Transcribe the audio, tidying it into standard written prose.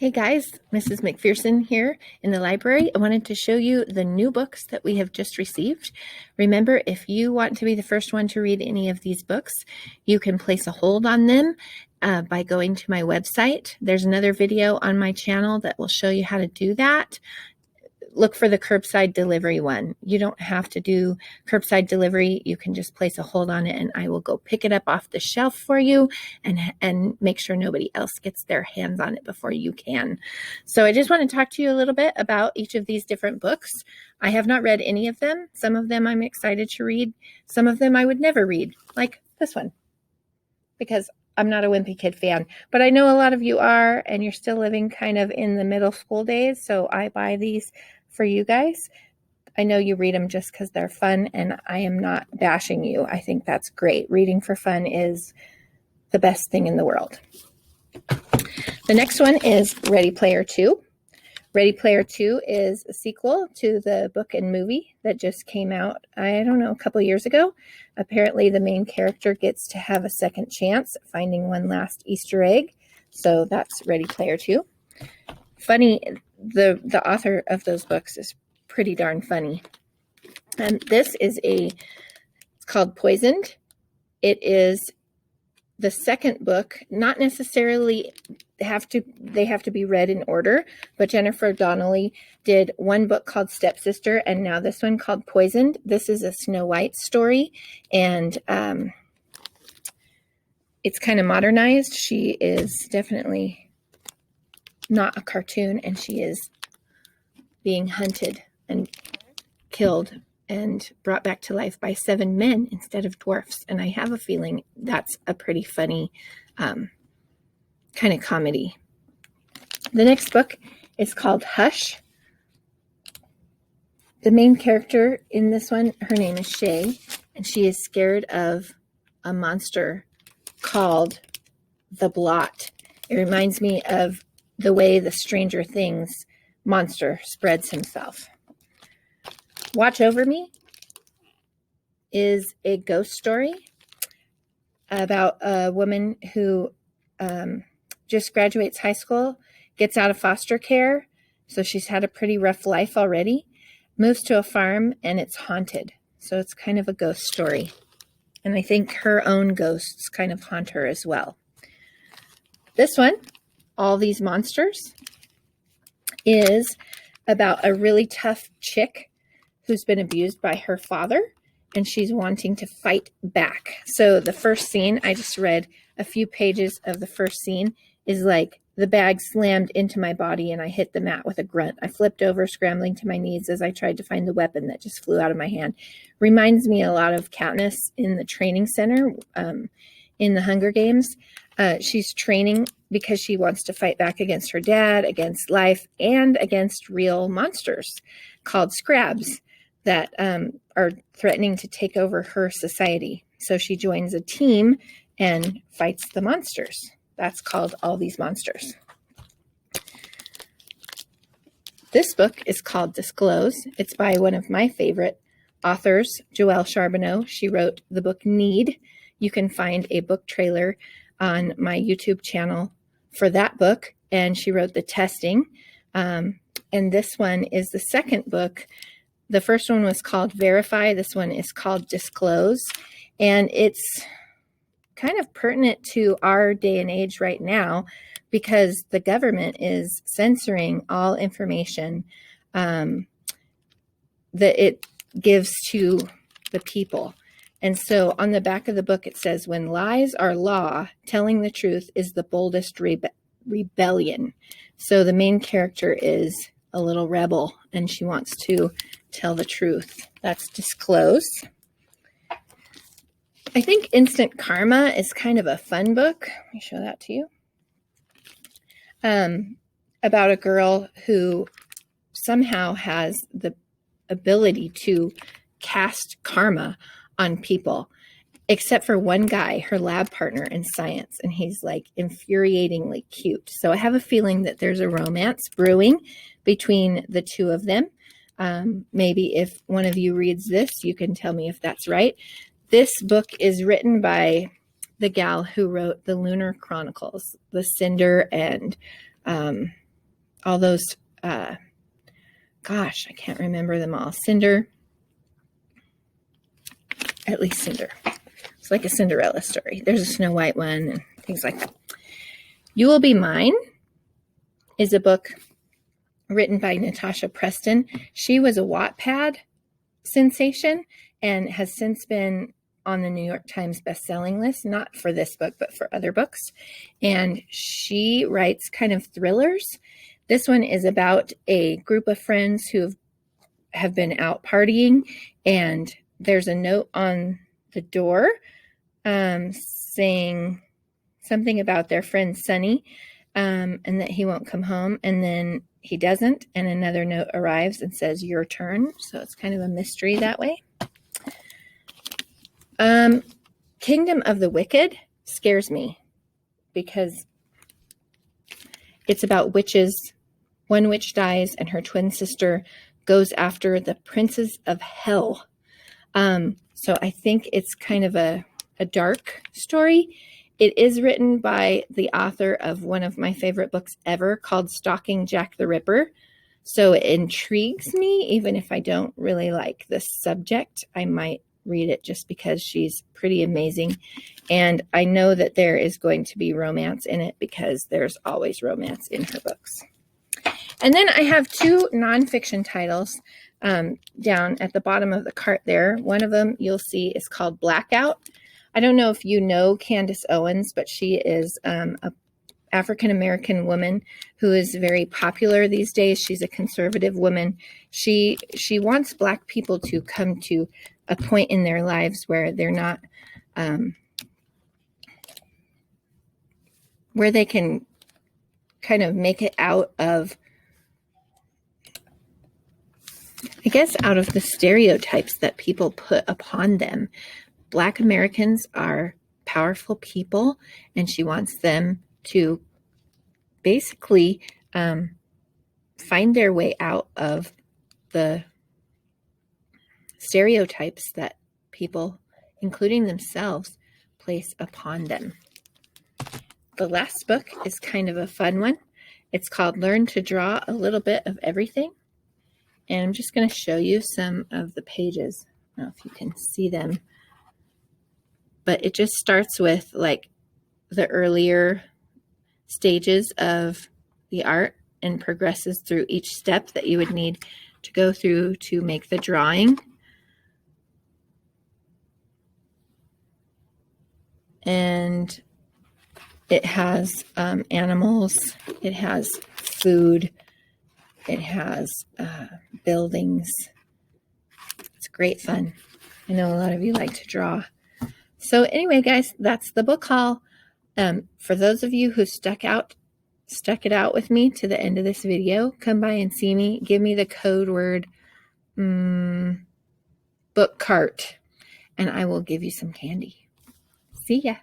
Hey guys, Mrs. McPherson here in the library. I wanted to show you the new books that we have just received. Remember, if you want to be the first one to read any of these books, you can place a hold on them by going to my website. There's another video on my channel that will show you how to do that. Look for the curbside delivery one. You don't have to do curbside delivery. You can just place a hold on it and I will go pick it up off the shelf for you and make sure nobody else gets their hands on it before you can. So I just want to talk to you a little bit about each of these different books. I have not read any of them. Some of them I'm excited to read. Some of them I would never read, like this one, because I'm not a Wimpy Kid fan, but I know a lot of you are, and you're still living kind of in the middle school days, so I buy these for you guys. I know you read them just because they're fun, and I am not bashing you. I think that's great. Reading for fun is the best thing in the world. The next one is Ready Player 2. Ready Player 2 is a sequel to the book and movie that just came out, I don't know, a couple years ago. Apparently the main character gets to have a second chance at finding one last Easter egg. So that's Ready Player 2. Funny, the author of those books is pretty darn funny. And this is it's called Poisoned. It is the second book, not necessarily they have to be read in order, but Jennifer Donnelly did one book called Stepsister and now this one called Poisoned. This is a Snow White story, and it's kind of modernized. She is definitely not a cartoon, and she is being hunted and killed and brought back to life by 7 men instead of dwarfs. And I have a feeling that's a pretty funny kind of comedy. The next book is called Hush. The main character in this one, her name is Shay, and she is scared of a monster called the Blot. It reminds me of the way the Stranger Things monster spreads himself. Watch Over Me is a ghost story about a woman who just graduates high school, gets out of foster care, so she's had a pretty rough life already, moves to a farm, and it's haunted. So it's kind of a ghost story. And I think her own ghosts kind of haunt her as well. This one, All These Monsters, is about a really tough chick who's been abused by her father, and she's wanting to fight back. So the first scene, I just read a few pages of the first scene, is like, the bag slammed into my body and I hit the mat with a grunt. I flipped over, scrambling to my knees as I tried to find the weapon that just flew out of my hand. Reminds me a lot of Katniss in the training center in the Hunger Games. She's training because she wants to fight back against her dad, against life, and against real monsters called Scrabs that are threatening to take over her society. So she joins a team and fights the monsters. That's called All These Monsters. This book is called Disclose. It's by one of my favorite authors, Joelle Charbonneau. She wrote the book Need. You can find a book trailer on my YouTube channel for that book, and she wrote The Testing. And this one is the second book. The first one was called Verify. This one is called Disclose, and it's kind of pertinent to our day and age right now because the government is censoring all information that it gives to the people. And so on the back of the book, it says, when lies are law, telling the truth is the boldest rebellion. So the main character is a little rebel, and she wants to tell the truth. That's Disclose. I think Instant Karma is kind of a fun book. Let me show that to you. About a girl who somehow has the ability to cast karma on people, except for one guy, her lab partner in science, and he's like infuriatingly cute. So I have a feeling that there's a romance brewing between the two of them. Maybe if one of you reads this, you can tell me if that's right. This book is written by the gal who wrote the Lunar Chronicles, the Cinder and all those, gosh, I can't remember them all. Cinder, at least Cinder. It's like a Cinderella story. There's a Snow White one and things like that. You Will Be Mine is a book written by Natasha Preston. She was a Wattpad sensation and has since been on the New York Times bestselling list, not for this book, but for other books. And she writes kind of thrillers. This one is about a group of friends who have been out partying, and there's a note on the door saying something about their friend Sonny, and that he won't come home. And then he doesn't, and another note arrives and says, "Your turn." So it's kind of a mystery that way. Kingdom of the Wicked scares me because it's about witches. One witch dies and her twin sister goes after the princes of hell. So I think it's kind of a dark story. It is written by the author of one of my favorite books ever called Stalking Jack the Ripper. So it intrigues me, even if I don't really like the subject. I might read it just because she's pretty amazing. And I know that there is going to be romance in it because there's always romance in her books. And then I have two nonfiction titles down at the bottom of the cart there. One of them you'll see is called Blackout. I don't know if you know Candace Owens, but she is a African-American woman who is very popular these days. She's a conservative woman. She wants Black people to come to a point in their lives where they're not, where they can kind of make it out of, I guess, out of the stereotypes that people put upon them. Black Americans are powerful people, and she wants them to basically find their way out of the stereotypes that people, including themselves, place upon them. The last book is kind of a fun one. It's called Learn to Draw a Little Bit of Everything. And I'm just going to show you some of the pages. I don't know if you can see them. But it just starts with like the earlier stages of the art and progresses through each step that you would need to go through to make the drawing. And it has animals, it has food, it has buildings. It's great fun. I know a lot of you like to draw. So anyway, guys, that's the book haul. For those of you who stuck it out with me to the end of this video, come by and see me. Give me the code word book cart, and I will give you some candy. See ya.